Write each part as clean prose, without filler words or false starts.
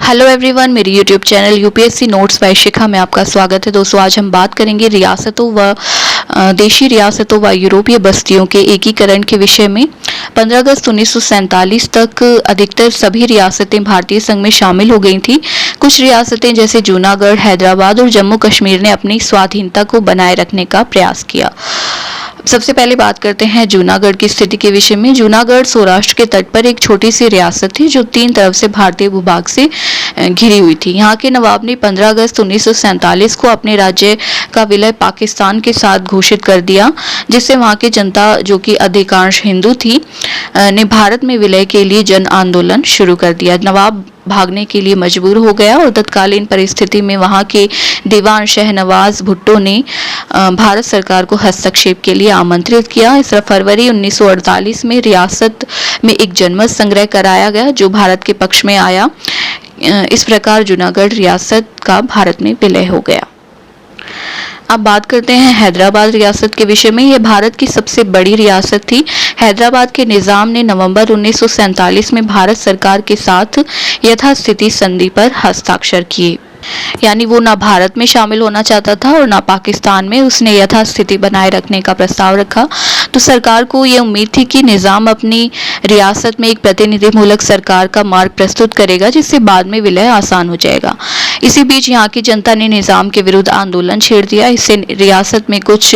Hello everyone, मेरी YouTube channel UPSC notes by Shikha में आपका स्वागत है। दोस्तों, आज हम बात करेंगे रियासतों व देशी रियासतों व यूरोपीय बस्तियों के एकीकरण के विषय में। 15 अगस्त 1947 तक अधिकतर सभी रियासतें भारतीय संघ में शामिल हो गई थीं। कुछ रियासतें जैसे जूनागढ़, हैदराबाद और जम्मू कश्मीर ने अपनी स्वाधीनता को बनाए रखने का प्रयास किया। सबसे पहले बात करते हैं जूनागढ़ की स्थिति के विषय में। जूनागढ़ सौराष्ट्र के तट पर एक छोटी सी रियासत थी जो तीन तरफ से भारतीय भूभाग से घिरी हुई थी। यहाँ के नवाब ने 15 अगस्त 1947 को अपने राज्य का विलय पाकिस्तान के साथ घोषित कर दिया, जिससे वहाँ की जनता, जो कि अधिकांश हिंदू थी, ने भारत में विलय के लिए जन आंदोलन शुरू कर दिया। नवाब भागने के लिए मजबूर हो गया और तत्कालीन परिस्थिति में वहां के दीवान शहनवाज भुट्टो ने भारत सरकार को हस्तक्षेप के लिए आमंत्रित किया। इस फरवरी 1948 में रियासत में एक जनमत संग्रह कराया गया जो भारत के पक्ष में आया। इस प्रकार जूनागढ़ रियासत का भारत में विलय हो गया। अब बात करते हैं हैदराबाद रियासत के विषय में। यह भारत की सबसे बड़ी रियासत थी। हैदराबाद के निजाम ने नवंबर 1947 में भारत सरकार के साथ यथास्थिति संधि पर हस्ताक्षर किए। यानी वो ना भारत में शामिल होना चाहता था और ना पाकिस्तान में। उसने यथास्थिति बनाए रखने का प्रस्ताव रखा। तो सरकार को ये उम्मीद थी कि निजाम अपनी रियासत में एक प्रतिनिधिमूलक सरकार का मार्ग प्रस्तुत करेगा, जिससे बाद में विलय आसान हो जाएगा। इसी बीच यहाँ की जनता ने निजाम के विरुद्ध आंदोलन छेड़ दिया। इससे रियासत में कुछ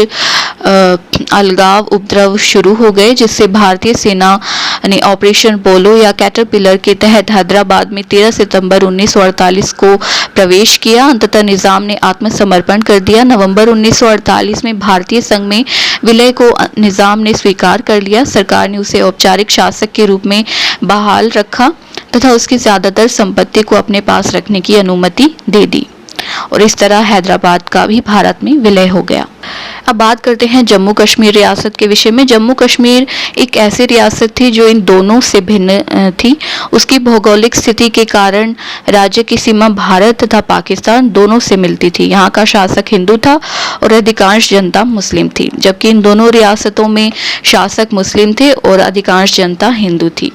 अलगाव उपद्रव शुरू हो गए, जिससे भारतीय सेना ने ऑपरेशन पोलो या कैटरपिलर के तहत हैदराबाद में 13 सितंबर 1948 को प्रवेश किया। अंततः निजाम ने आत्मसमर्पण कर दिया। नवंबर 1948 में भारतीय संघ में विलय को निजाम ने स्वीकार कर लिया। सरकार ने उसे औपचारिक शासक के रूप में बहाल रखा तथा उसकी ज्यादातर संपत्ति को अपने पास रखने की अनुमति दे दी और इस तरह हैदराबाद का भी भारत में विलय हो गया। अब बात करते हैं जम्मू कश्मीर रियासत के विषय में। जम्मू कश्मीर एक ऐसी रियासत थी जो इन दोनों से भिन्न थी। उसकी भौगोलिक स्थिति के कारण राज्य की सीमा भारत तथा पाकिस्तान दोनों से मिलती थी। यहाँ का शासक हिंदू था और अधिकांश जनता मुस्लिम थी, जबकि इन दोनों रियासतों में शासक मुस्लिम थे और अधिकांश जनता हिंदू थी।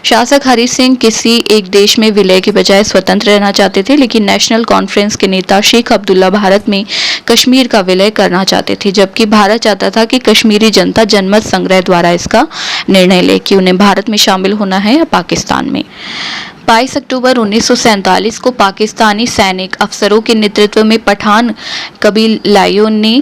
शासक हरि सिंह किसी एक देश में विलय के बजाय स्वतंत्र रहना चाहते थे, लेकिन नेशनल कॉन्फ्रेंस के नेता शेख अब्दुल्ला भारत में कश्मीर का विलय करना चाहते थे, जबकि भारत चाहता था कि कश्मीरी जनता जनमत संग्रह द्वारा इसका निर्णय ले कि उन्हें भारत में शामिल होना है या पाकिस्तान में। 22 अक्टूबर 1947 को पाकिस्तानी सैनिक अफसरों के नेतृत्व में पठान कबीलाइयों ने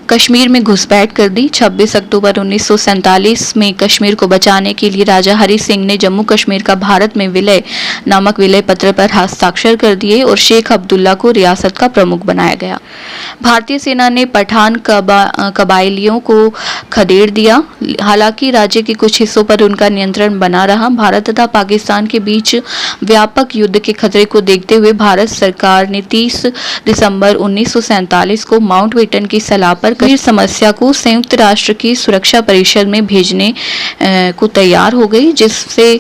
कश्मीर में घुसपैठ कर दी। 26 अक्टूबर 1947 में कश्मीर को बचाने के लिए राजा हरि सिंह ने जम्मू कश्मीर का भारत में विलय नामक विलय पत्र पर हस्ताक्षर कर दिए और शेख अब्दुल्ला को रियासत का प्रमुख बनाया गया। भारतीय सेना ने पठान कबाइलियों को खदेड़ दिया। हालांकि राज्य के कुछ हिस्सों पर उनका नियंत्रण बना रहा। भारत तथा पाकिस्तान के बीच व्यापक युद्ध के खतरे को देखते हुए भारत सरकार ने 30 दिसंबर 1947 को माउंटबेटन की सलाह पर कश्मीर समस्या को संयुक्त राष्ट्र की सुरक्षा परिषद में भेजने को तैयार हो गई, जिससे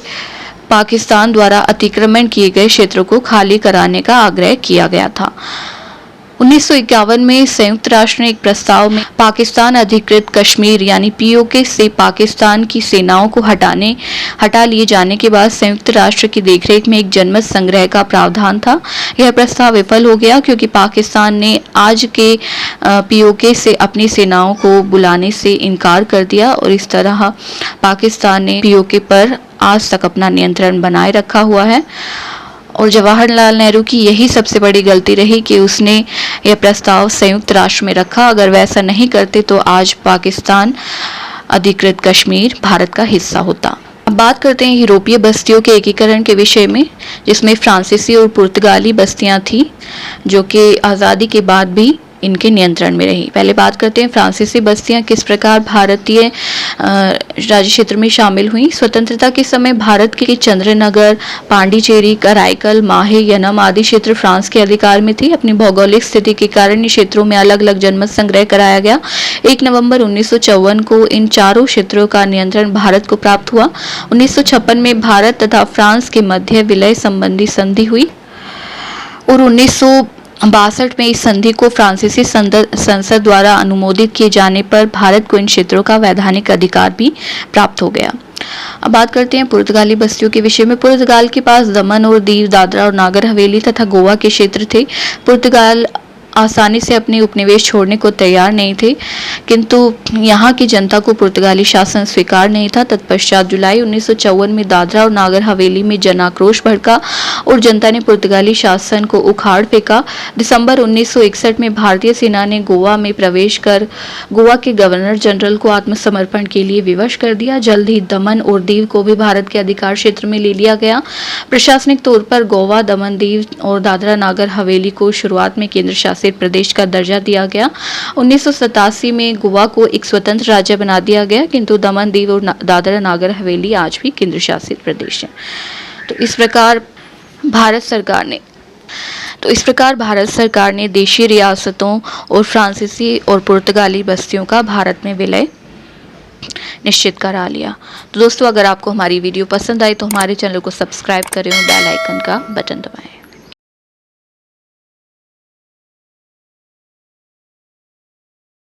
पाकिस्तान द्वारा अतिक्रमण किए गए क्षेत्रों को खाली कराने का आग्रह किया गया था। 1951 में संयुक्त राष्ट्र ने एक प्रस्ताव में पाकिस्तान अधिकृत कश्मीर यानी पीओके से पाकिस्तान की सेनाओं को हटा लिए जाने के बाद संयुक्त राष्ट्र की देखरेख में एक जनमत संग्रह का प्रावधान था। यह प्रस्ताव विफल हो गया क्योंकि पाकिस्तान ने आज के पीओके से अपनी सेनाओं को बुलाने से इनकार कर दिया और इस तरह पाकिस्तान ने पीओके पर आज तक अपना नियंत्रण बनाए रखा हुआ है। और जवाहरलाल नेहरू की यही सबसे बड़ी गलती रही कि उसने यह प्रस्ताव संयुक्त राष्ट्र में रखा। अगर वैसा नहीं करते तो आज पाकिस्तान अधिकृत कश्मीर भारत का हिस्सा होता। अब बात करते हैं यूरोपीय बस्तियों के एकीकरण के विषय में, जिसमें फ्रांसीसी और पुर्तगाली बस्तियां थी जो कि आज़ादी के बाद भी इनके नियंत्रण में रही। पहले बात करते हैं फ्रांसीसी बस्तियां किस प्रकार भारतीय राज्य क्षेत्र में शामिल हुई। स्वतंत्रता के समय भारत के चंद्रनगर, पांडिचेरी, कराईकल, माहे, यनम आदि क्षेत्र फ्रांस के अधिकार में थे। अपनी भौगोलिक स्थिति के कारण इन क्षेत्रों में अलग अलग जनमत संग्रह कराया गया। 1 नवंबर 1954 को इन चारों क्षेत्रों का नियंत्रण भारत को प्राप्त हुआ। 1956 में भारत तथा फ्रांस के मध्य विलय संबंधी संधि हुई और 1962 में इस संधि को फ्रांसीसी संसद द्वारा अनुमोदित किए जाने पर भारत को इन क्षेत्रों का वैधानिक अधिकार भी प्राप्त हो गया। अब बात करते हैं पुर्तगाली बस्तियों के विषय में। पुर्तगाल के पास दमन और दीव, दादरा और नागर हवेली तथा गोवा के क्षेत्र थे। पुर्तगाल आसानी से अपने उपनिवेश छोड़ने को तैयार नहीं थे, किंतु यहाँ की जनता को पुर्तगाली शासन स्वीकार नहीं था। तत्पश्चात जुलाई 1954 में दादरा और नागर हवेली में जन आक्रोश भड़का और जनता ने पुर्तगाली शासन को उखाड़ फेंका। दिसंबर 1961 में भारतीय सेना ने गोवा में प्रवेश कर गोवा के गवर्नर जनरल को आत्मसमर्पण के लिए विवश कर दिया। जल्द ही दमन और दीव को भी भारत के अधिकार क्षेत्र में ले लिया गया। प्रशासनिक तौर पर गोवा, दमन, दीव और दादरा नागर हवेली को शुरुआत में केंद्र शासित प्रदेश का दर्जा दिया गया। 1987 में गोवा को एक स्वतंत्र राज्य बना दिया गया, किंतु दमन, दीव और दादरा नागर हवेली आज भी केंद्र शासित प्रदेश हैं। तो इस प्रकार भारत सरकार ने देशी रियासतों और फ्रांसीसी और पुर्तगाली बस्तियों का भारत में विलय निश्चित करा लिया। तो दोस्तों, अगर आपको हमारी वीडियो पसंद आई तो हमारे चैनल को सब्सक्राइब करें और बेल आइकन का बटन दबाएं।